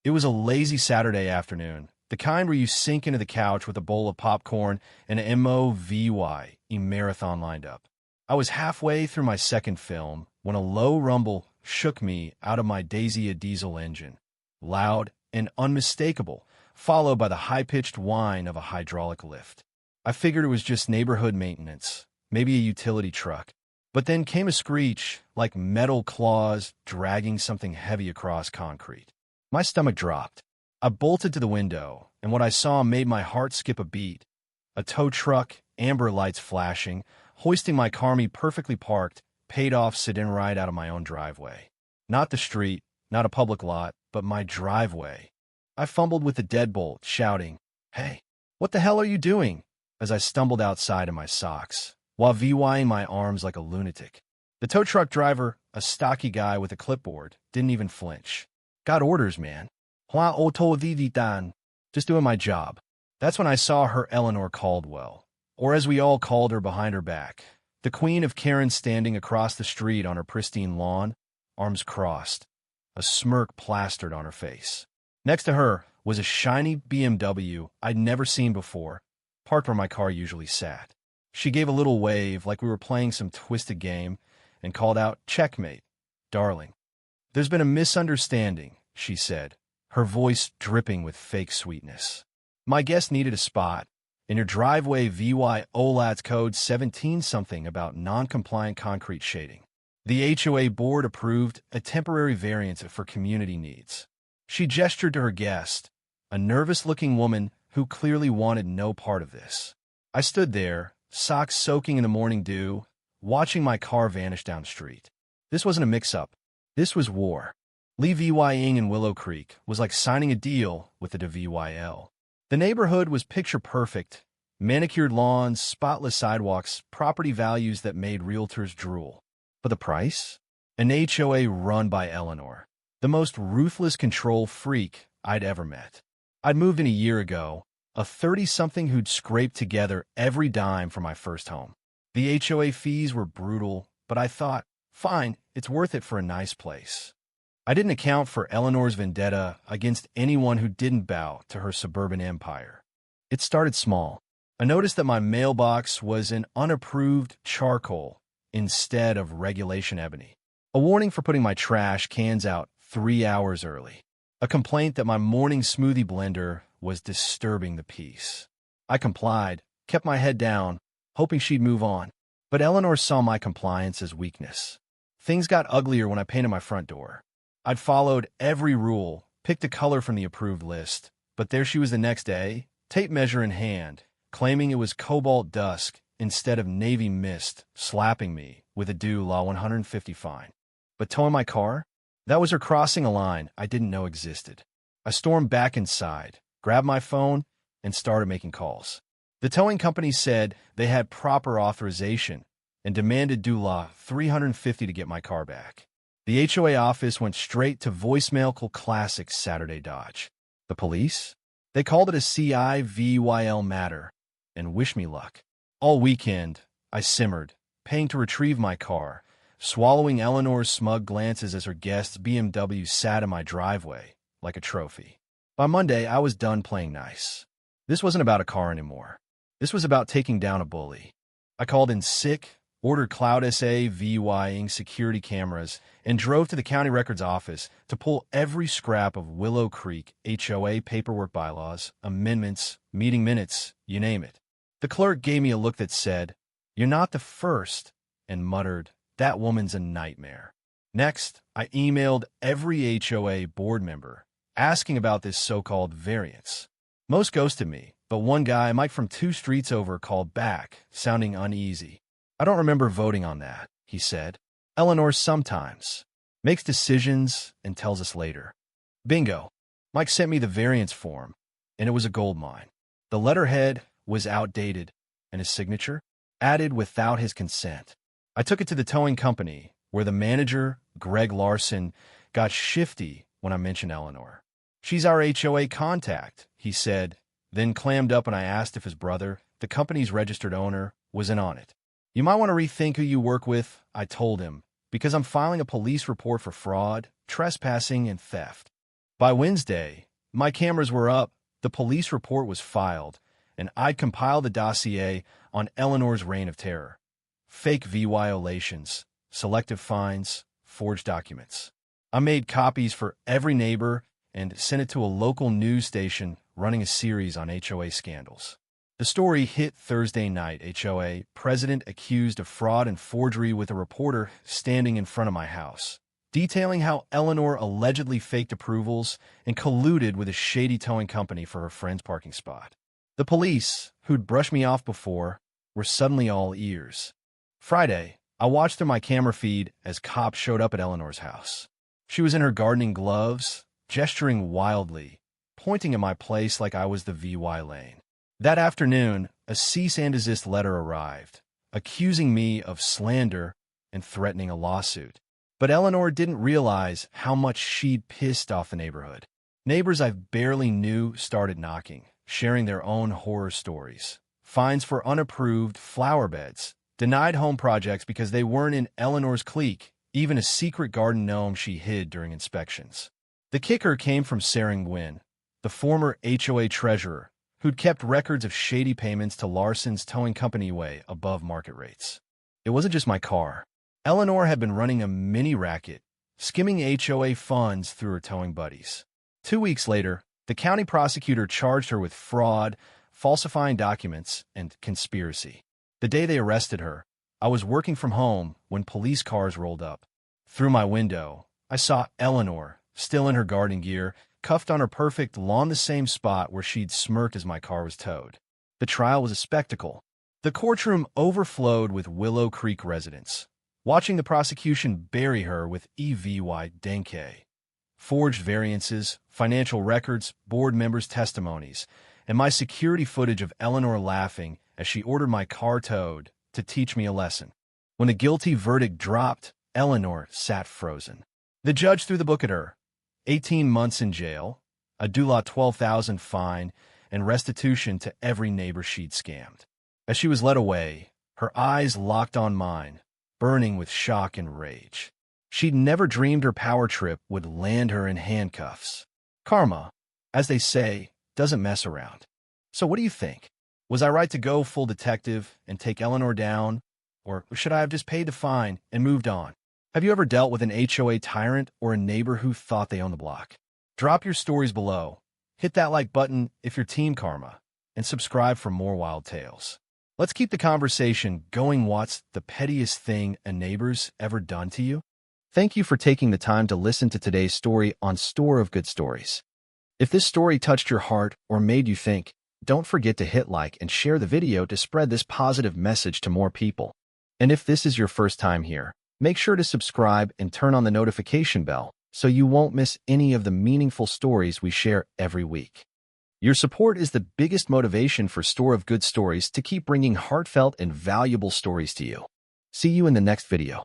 It was a lazy Saturday afternoon, the kind where you sink into the couch with a bowl of popcorn and a movie marathon lined up. I was halfway through my second film when a low rumble shook me out of my Daisy diesel engine, loud and unmistakable, followed by the high-pitched whine of a hydraulic lift. I figured it was just neighborhood maintenance, maybe a utility truck. But then came a screech, like metal claws dragging something heavy across concrete. My stomach dropped. I bolted to the window, and what I saw made my heart skip a beat. A tow truck, amber lights flashing, hoisting my car me perfectly parked, paid off sit-in right out of my own driveway. Not the street, not a public lot, but my driveway. I fumbled with the deadbolt, shouting, "Hey, what the hell are you doing?" as I stumbled outside in my socks, while VYing my arms like a lunatic. The tow truck driver, a stocky guy with a clipboard, didn't even flinch. Got orders, man. Hua oto vivitan. Just doing my job. That's when I saw her Eleanor Caldwell, or as we all called her behind her back, the queen of Karen standing across the street on her pristine lawn, arms crossed, a smirk plastered on her face. Next to her was a shiny BMW I'd never seen before, parked where my car usually sat. She gave a little wave like we were playing some twisted game and called out, "Checkmate, darling." "There's been a misunderstanding," she said, her voice dripping with fake sweetness. "My guest needed a spot. In your driveway VY OLAT's code 17-something about non-compliant concrete shading. The HOA board approved a temporary variance for community needs." She gestured to her guest, a nervous-looking woman who clearly wanted no part of this. I stood there, socks soaking in the morning dew, watching my car vanish down the street. This wasn't a mix-up. This was war. Lee VYing in Willow Creek was like signing a deal with the VYL. The neighborhood was picture-perfect. Manicured lawns, spotless sidewalks, property values that made realtors drool. But the price? An HOA run by Eleanor, the most ruthless control freak I'd ever met. I'd moved in a year ago, a 30-something who'd scraped together every dime for my first home. The HOA fees were brutal, but I thought, fine, it's worth it for a nice place. I didn't account for Eleanor's vendetta against anyone who didn't bow to her suburban empire. It started small. I noticed that my mailbox was an unapproved charcoal instead of regulation ebony. A warning for putting my trash cans out 3 hours early. A complaint that my morning smoothie blender was disturbing the peace. I complied, kept my head down, hoping she'd move on. But Eleanor saw my compliance as weakness. Things got uglier when I painted my front door. I'd followed every rule, picked a color from the approved list, but there she was the next day, tape measure in hand, claiming it was cobalt dusk instead of navy mist, slapping me with a due law 150 fine. But towing my car? That was her crossing a line I didn't know existed. I stormed back inside, grabbed my phone, and started making calls. The towing company said they had proper authorization and demanded due law 350 to get my car back. The HOA office went straight to voicemail classic Saturday dodge. The police? They called it a CIVYL matter and wish me luck. All weekend, I simmered, paying to retrieve my car, swallowing Eleanor's smug glances as her guest's BMW sat in my driveway like a trophy. By Monday, I was done playing nice. This wasn't about a car anymore. This was about taking down a bully. I called in sick, ordered Cloud SA VYing security cameras, and drove to the county records office to pull every scrap of Willow Creek HOA paperwork bylaws, amendments, meeting minutes, you name it. The clerk gave me a look that said, "You're not the first," and muttered, "That woman's a nightmare." Next, I emailed every HOA board member, asking about this so-called variance. Most ghosted me, but one guy, Mike from 2 streets over, called back, sounding uneasy. "I don't remember voting on that," he said. "Eleanor sometimes makes decisions and tells us later." Bingo. Mike sent me the variance form, and it was a goldmine. The letterhead was outdated, and his signature added without his consent. I took it to the towing company, where the manager, Greg Larson, got shifty when I mentioned Eleanor. "She's our HOA contact," he said, then clammed up when I asked if his brother, the company's registered owner, was in on it. "You might want to rethink who you work with," I told him, "because I'm filing a police report for fraud, trespassing, and theft." By Wednesday, my cameras were up, the police report was filed, and I'd compiled the dossier on Eleanor's reign of terror. Fake violations, selective fines, forged documents. I made copies for every neighbor and sent it to a local news station running a series on HOA scandals. The story hit Thursday night. HOA president accused of fraud and forgery with a reporter standing in front of my house, detailing how Eleanor allegedly faked approvals and colluded with a shady towing company for her friend's parking spot. The police, who'd brushed me off before, were suddenly all ears. Friday, I watched through my camera feed as cops showed up at Eleanor's house. She was in her gardening gloves, gesturing wildly, pointing at my place like I was the VY lane. That afternoon, a cease and desist letter arrived, accusing me of slander and threatening a lawsuit. But Eleanor didn't realize how much she'd pissed off the neighborhood. Neighbors I barely knew started knocking, sharing their own horror stories. Fines for unapproved flower beds, denied home projects because they weren't in Eleanor's clique, even a secret garden gnome she hid during inspections. The kicker came from Sarah Nguyen, the former HOA treasurer, who'd kept records of shady payments to Larson's towing company way above market rates. It wasn't just my car. Eleanor had been running a mini racket, skimming HOA funds through her towing buddies. 2 weeks later, the county prosecutor charged her with fraud, falsifying documents, and conspiracy. The day they arrested her, I was working from home when police cars rolled up. Through my window, I saw Eleanor, still in her gardening gear, cuffed on her perfect lawn, the same spot where she'd smirked as my car was towed. The trial was a spectacle. The courtroom overflowed with Willow Creek residents, watching the prosecution bury her with EVY denke. Forged variances, financial records, board members' testimonies, and my security footage of Eleanor laughing as she ordered my car towed to teach me a lesson. When the guilty verdict dropped, Eleanor sat frozen. The judge threw the book at her. 18 months in jail, a $12,000 fine, and restitution to every neighbor she'd scammed. As she was led away, her eyes locked on mine, burning with shock and rage. She'd never dreamed her power trip would land her in handcuffs. Karma, as they say, doesn't mess around. So what do you think? Was I right to go full detective and take Eleanor down? Or should I have just paid the fine and moved on? Have you ever dealt with an HOA tyrant or a neighbor who thought they owned the block? Drop your stories below. Hit that like button if you're Team Karma, and subscribe for more wild tales. Let's keep the conversation going. What's the pettiest thing a neighbor's ever done to you? Thank you for taking the time to listen to today's story on Store of Good Stories. If this story touched your heart or made you think, don't forget to hit like and share the video to spread this positive message to more people. And if this is your first time here, make sure to subscribe and turn on the notification bell so you won't miss any of the meaningful stories we share every week. Your support is the biggest motivation for Store of Good Stories to keep bringing heartfelt and valuable stories to you. See you in the next video.